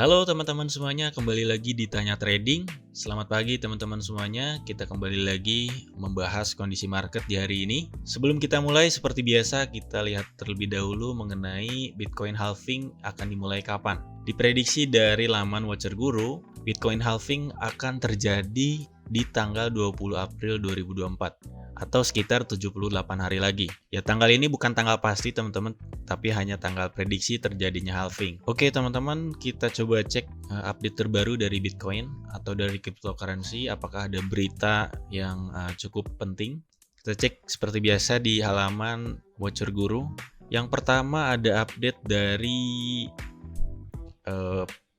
Halo teman-teman semuanya, kembali lagi di Tanya Trading. Selamat pagi teman-teman semuanya, kita kembali lagi membahas kondisi market di hari ini. Sebelum kita mulai, seperti biasa kita lihat terlebih dahulu mengenai Bitcoin halving akan dimulai kapan. Diprediksi dari laman Watcher Guru, Bitcoin halving akan terjadi di tanggal 20 April 2024 atau sekitar 78 hari lagi. Ya, tanggal ini bukan tanggal pasti teman-teman, tapi hanya tanggal prediksi terjadinya halving. Oke teman-teman, kita coba cek update terbaru dari Bitcoin atau dari cryptocurrency, apakah ada berita yang cukup penting. Kita cek seperti biasa di halaman Watcher Guru. Yang pertama ada update dari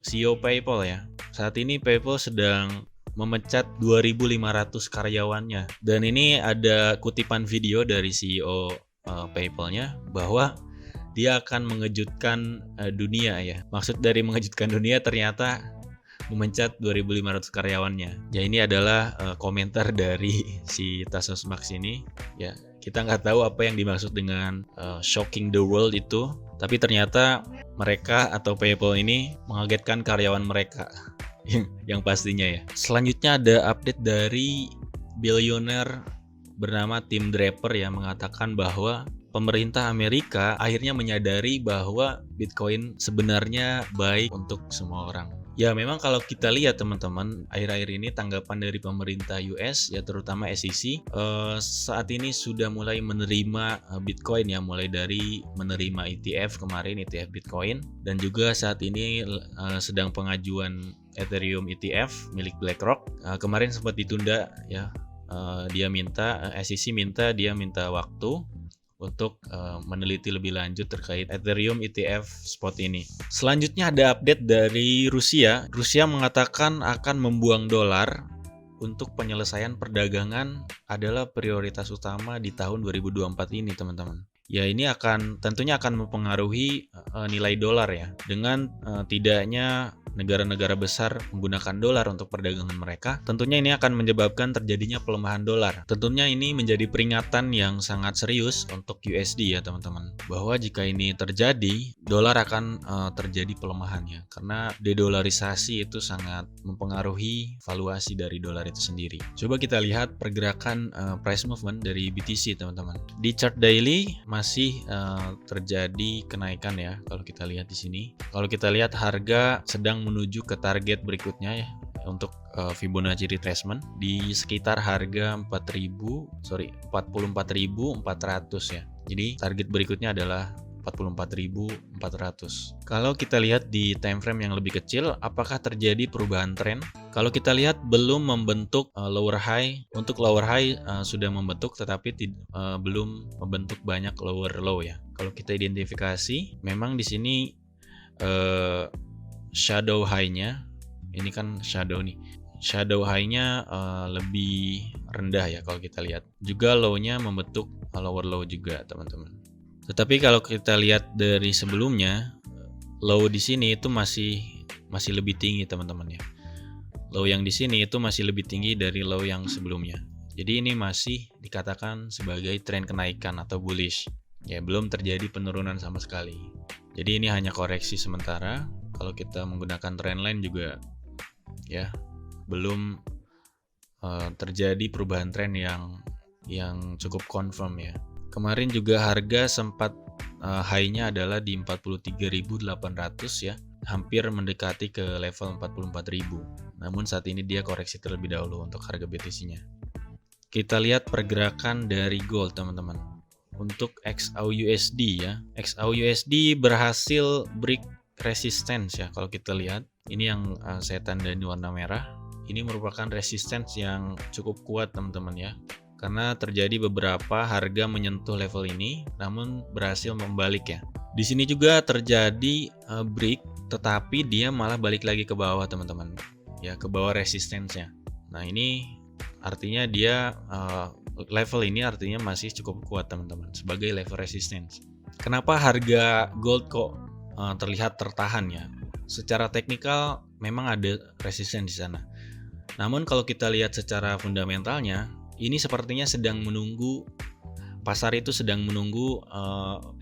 CEO PayPal ya. Saat ini PayPal sedang memecat 2.500 karyawannya. Dan ini ada kutipan video dari CEO PayPal-nya bahwa dia akan mengejutkan dunia ya. Maksud dari mengejutkan dunia ternyata memecat 2.500 karyawannya. Ya, ini adalah komentar dari si Thasos Max ini. Ya, kita nggak tahu apa yang dimaksud dengan shocking the world itu. Tapi ternyata mereka atau PayPal ini mengagetkan karyawan mereka. Yang pastinya ya. Selanjutnya ada update dari bilioner bernama Tim Draper yang mengatakan bahwa pemerintah Amerika akhirnya menyadari bahwa Bitcoin sebenarnya baik untuk semua orang. Ya, memang kalau kita lihat teman-teman, akhir-akhir ini tanggapan dari pemerintah US ya, terutama SEC saat ini sudah mulai menerima Bitcoin ya, mulai dari menerima ETF kemarin, ETF Bitcoin, dan juga saat ini sedang pengajuan Ethereum ETF milik BlackRock. Kemarin sempat ditunda ya, SEC minta waktu untuk meneliti lebih lanjut terkait Ethereum ETF spot ini. Selanjutnya ada update dari Rusia. Rusia mengatakan akan membuang dolar untuk penyelesaian perdagangan adalah prioritas utama di tahun 2024 ini, teman-teman. Ya, ini tentunya akan mempengaruhi nilai dolar ya. Dengan tidaknya negara-negara besar menggunakan dolar untuk perdagangan mereka, tentunya ini akan menyebabkan terjadinya pelemahan dolar. Tentunya ini menjadi peringatan yang sangat serius untuk USD ya teman-teman, bahwa jika ini terjadi, dolar akan terjadi pelemahannya, karena dedolarisasi itu sangat mempengaruhi valuasi dari dolar itu sendiri. Coba kita lihat pergerakan price movement dari BTC teman-teman. Di chart daily masih terjadi kenaikan ya. Kalau kita lihat di sini, kalau kita lihat harga sedang menuju ke target berikutnya ya, untuk Fibonacci retracement di sekitar harga 44.400 ya. Jadi target berikutnya adalah 44.400. Kalau kita lihat di time frame yang lebih kecil, apakah terjadi perubahan tren? Kalau kita lihat belum membentuk lower high. Untuk lower high sudah membentuk, tetapi belum membentuk banyak lower low ya. Kalau kita identifikasi, memang di sini shadow high-nya, ini kan shadow nih. Shadow high-nya lebih rendah ya kalau kita lihat. Juga low-nya membentuk lower low juga, teman-teman. Tetapi kalau kita lihat dari sebelumnya, low di sini itu masih lebih tinggi, teman-teman ya. Low yang di sini itu masih lebih tinggi dari low yang sebelumnya. Jadi ini masih dikatakan sebagai tren kenaikan atau bullish. Ya, belum terjadi penurunan sama sekali. Jadi ini hanya koreksi sementara. Kalau kita menggunakan trendline juga ya belum terjadi perubahan tren yang cukup confirm ya. Kemarin juga harga sempat high-nya adalah di 43.800 ya, hampir mendekati ke level 44.000. Namun saat ini dia koreksi terlebih dahulu untuk harga BTC-nya. Kita lihat pergerakan dari gold teman-teman. Untuk XAUUSD ya, XAUUSD berhasil break resistance ya. Kalau kita lihat, ini yang saya tandai warna merah. Ini merupakan resistance yang cukup kuat teman-teman ya, karena terjadi beberapa harga menyentuh level ini, namun berhasil membalik ya. Di sini juga terjadi break, tetapi dia malah balik lagi ke bawah teman-teman ya, ke bawah resistance-nya. Nah, ini artinya dia level ini artinya masih cukup kuat teman-teman sebagai level resistance. Kenapa harga gold kok terlihat tertahan ya? Secara teknikal memang ada resisten di sana. Namun kalau kita lihat secara fundamentalnya, ini sepertinya sedang menunggu, pasar itu sedang menunggu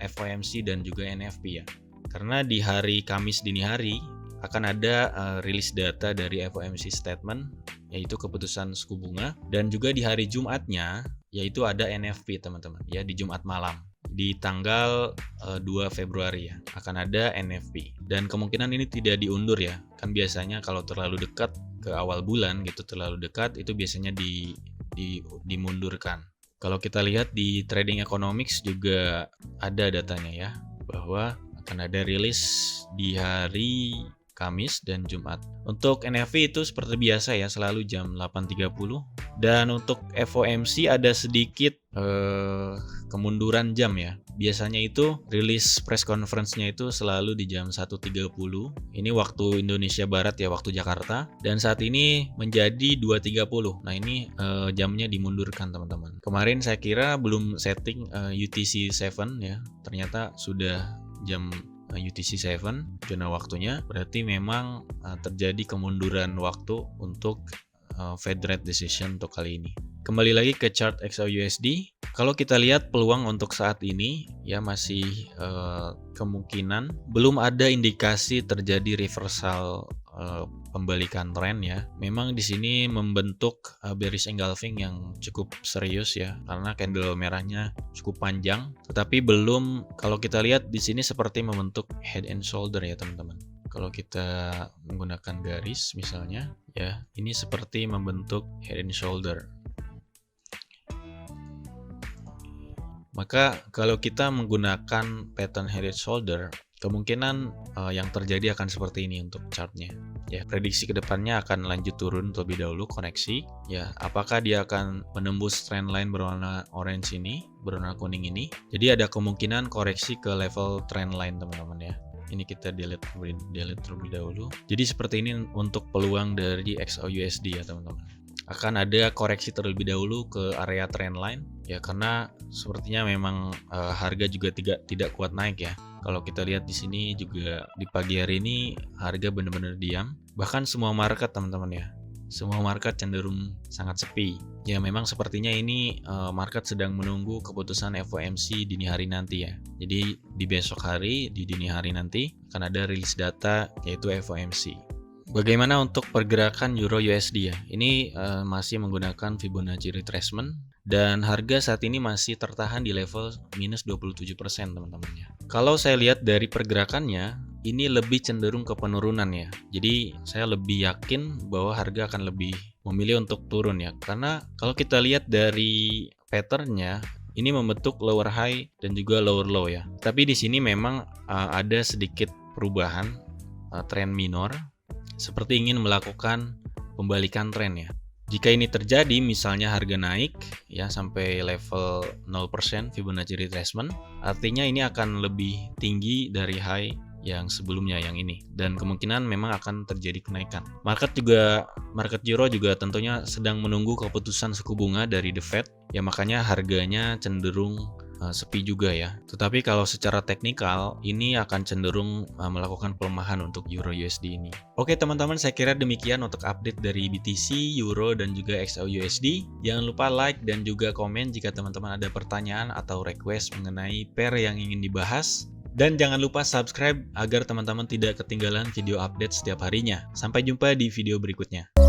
FOMC dan juga NFP ya. Karena di hari Kamis dini hari akan ada rilis data dari FOMC statement, yaitu keputusan suku bunga, dan juga di hari Jumatnya yaitu ada NFP teman-teman ya, di Jumat malam di tanggal 2 Februari ya akan ada NFP, dan kemungkinan ini tidak diundur ya, kan biasanya kalau terlalu dekat ke awal bulan gitu, terlalu dekat itu biasanya dimundurkan. Kalau kita lihat di Trading Economics juga ada datanya ya, bahwa akan ada rilis di hari Kamis dan Jumat. Untuk NFP itu seperti biasa ya, selalu jam 8.30. Dan untuk FOMC ada sedikit kemunduran jam ya. Biasanya itu rilis press conference-nya itu selalu di jam 1.30. Ini waktu Indonesia Barat ya, waktu Jakarta. Dan saat ini menjadi 2.30. Nah ini jamnya dimundurkan teman-teman. Kemarin saya kira belum setting UTC 7 ya. Ternyata sudah jam UTC 7 zona waktunya. Berarti memang terjadi kemunduran waktu untuk Fed rate decision untuk kali ini. Kembali lagi ke chart XAUUSD. Kalau kita lihat peluang untuk saat ini ya masih kemungkinan belum ada indikasi terjadi reversal pembalikan tren ya. Memang di sini membentuk bearish engulfing yang cukup serius ya, karena candle merahnya cukup panjang. Tetapi belum, kalau kita lihat di sini seperti membentuk head and shoulder ya teman-teman. Kalau kita menggunakan garis misalnya ya, ini seperti membentuk head and shoulder. Maka kalau kita menggunakan pattern head and shoulder, kemungkinan yang terjadi akan seperti ini untuk chartnya. Ya, prediksi kedepannya akan lanjut turun terlebih dahulu, koneksi. Ya, apakah dia akan menembus trendline berwarna orange ini, berwarna kuning ini? Jadi ada kemungkinan koreksi ke level trendline teman-teman ya. Ini kita delete terlebih dahulu. Jadi seperti ini untuk peluang dari XAUUSD ya teman-teman. Akan ada koreksi terlebih dahulu ke area trendline ya, karena sepertinya memang harga juga tidak kuat naik ya. Kalau kita lihat di sini juga di pagi hari ini harga benar-benar diam. Bahkan semua market teman-teman ya, semua market cenderung sangat sepi. Ya memang sepertinya ini market sedang menunggu keputusan FOMC dini hari nanti ya. Jadi di besok hari, di dini hari nanti akan ada rilis data yaitu FOMC. Bagaimana untuk pergerakan Euro USD ya? Ini masih menggunakan Fibonacci retracement dan harga saat ini masih tertahan di level minus 27% teman-teman ya. Kalau saya lihat dari pergerakannya, ini lebih cenderung ke penurunan ya. Jadi saya lebih yakin bahwa harga akan lebih memilih untuk turun ya. Karena kalau kita lihat dari patternnya, ini membentuk lower high dan juga lower low ya. Tapi di sini memang ada sedikit perubahan tren minor, seperti ingin melakukan pembalikan tren ya. Jika ini terjadi, misalnya harga naik ya sampai level 0% Fibonacci retracement, artinya ini akan lebih tinggi dari high yang sebelumnya yang ini, dan kemungkinan memang akan terjadi kenaikan. Market Euro juga tentunya sedang menunggu keputusan suku bunga dari The Fed ya, makanya harganya cenderung sepi juga ya. Tetapi kalau secara teknikal ini akan cenderung melakukan pelemahan untuk Euro USD ini. Oke teman-teman, saya kira demikian untuk update dari BTC, Euro dan juga XAUUSD. Jangan lupa like dan juga komen jika teman-teman ada pertanyaan atau request mengenai pair yang ingin dibahas. Dan jangan lupa subscribe agar teman-teman tidak ketinggalan video update setiap harinya. Sampai jumpa di video berikutnya.